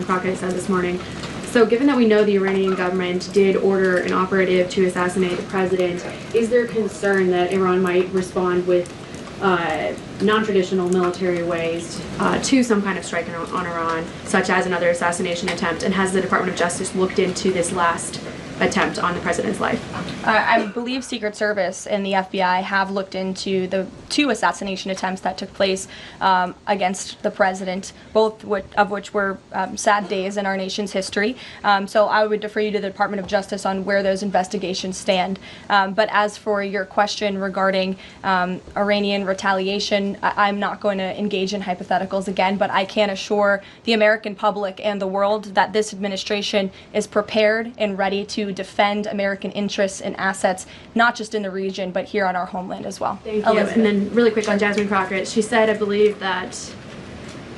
Jasmine Crockett said this morning. So given that we know the Iranian government did order an operative to assassinate the president, is there concern that Iran might respond with non-traditional military ways to some kind of strike on Iran, such as another assassination attempt? And has the Department of Justice looked into this last attempt on the president's life? I believe Secret Service and the FBI have looked into the 2 assassination attempts that took place against the president, both of which were sad days in our nation's history. So I would defer you to the Department of Justice on where those investigations stand. But as for your question regarding Iranian retaliation, I'm not going to engage in hypotheticals again, but I can assure the American public and the world that this administration is prepared and ready to defend American interests and assets, not just in the region, but here on our homeland as well. Thank you. And then really quick on Jasmine Crockett, she said, I believe, that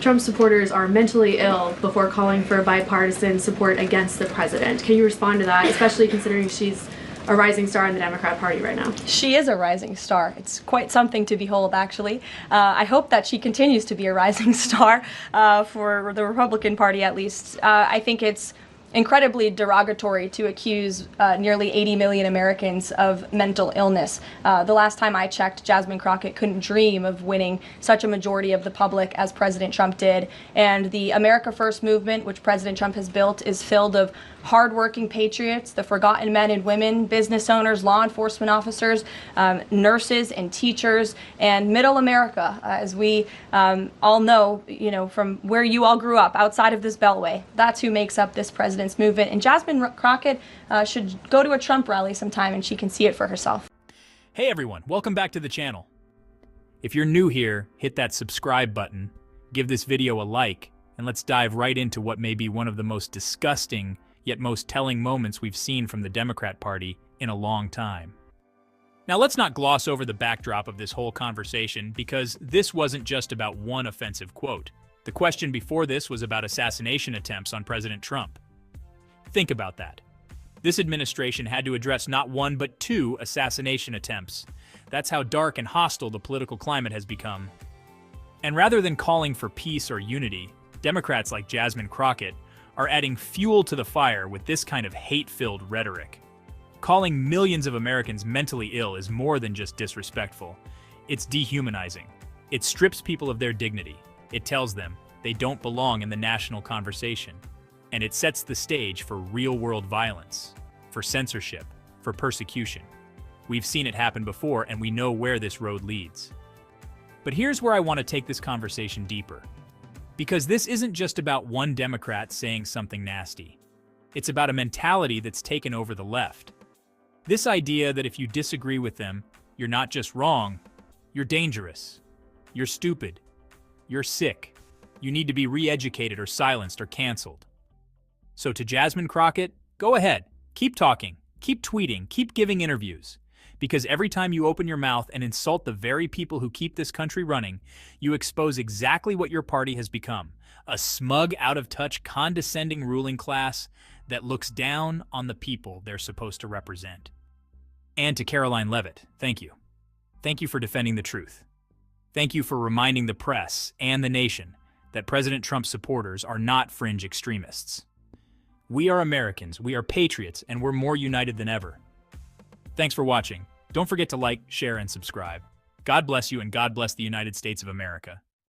Trump supporters are mentally ill before calling for bipartisan support against the president. Can you respond to that, especially considering she's a rising star in the Democrat Party right now? She is a rising star. It's quite something to behold, actually. I hope that she continues to be a rising star for the Republican Party, at least. I think it's incredibly derogatory to accuse nearly 80 million Americans of mental illness. The last time I checked, Jasmine Crockett couldn't dream of winning such a majority of the public as President Trump did. And the America First movement, which President Trump has built, is filled of hardworking patriots, the forgotten men and women, business owners, law enforcement officers, nurses and teachers, and middle America, as we all know, from where you all grew up, outside of this beltway. That's who makes up this president's movement. And Jasmine Crockett should go to a Trump rally sometime and she can see it for herself. Hey everyone, welcome back to the channel. If you're new here, hit that subscribe button, give this video a like, and let's dive right into what may be one of the most disgusting yet most telling moments we've seen from the Democrat Party in a long time. Now let's not gloss over the backdrop of this whole conversation, because this wasn't just about one offensive quote. The question before this was about assassination attempts on President Trump. Think about that. This administration had to address not one but 2 assassination attempts. That's how dark and hostile the political climate has become. And rather than calling for peace or unity, Democrats like Jasmine Crockett are adding fuel to the fire with this kind of hate-filled rhetoric. Calling millions of Americans mentally ill is more than just disrespectful. It's dehumanizing. It strips people of their dignity. It tells them they don't belong in the national conversation. And it sets the stage for real-world violence, for censorship, for persecution. We've seen it happen before, and we know where this road leads. But here's where I want to take this conversation deeper. Because this isn't just about one Democrat saying something nasty. It's about a mentality that's taken over the left. This idea that if you disagree with them, you're not just wrong, you're dangerous, you're stupid, you're sick, you need to be re-educated or silenced or canceled. So to Jasmine Crockett, go ahead, keep talking, keep tweeting, keep giving interviews. Because every time you open your mouth and insult the very people who keep this country running, you expose exactly what your party has become, a smug, out-of-touch, condescending ruling class that looks down on the people they're supposed to represent. And to Karoline Leavitt, thank you. Thank you for defending the truth. Thank you for reminding the press and the nation that President Trump's supporters are not fringe extremists. We are Americans, we are patriots, and we're more united than ever. Thanks for watching. Don't forget to like, share, and subscribe. God bless you, and God bless the United States of America.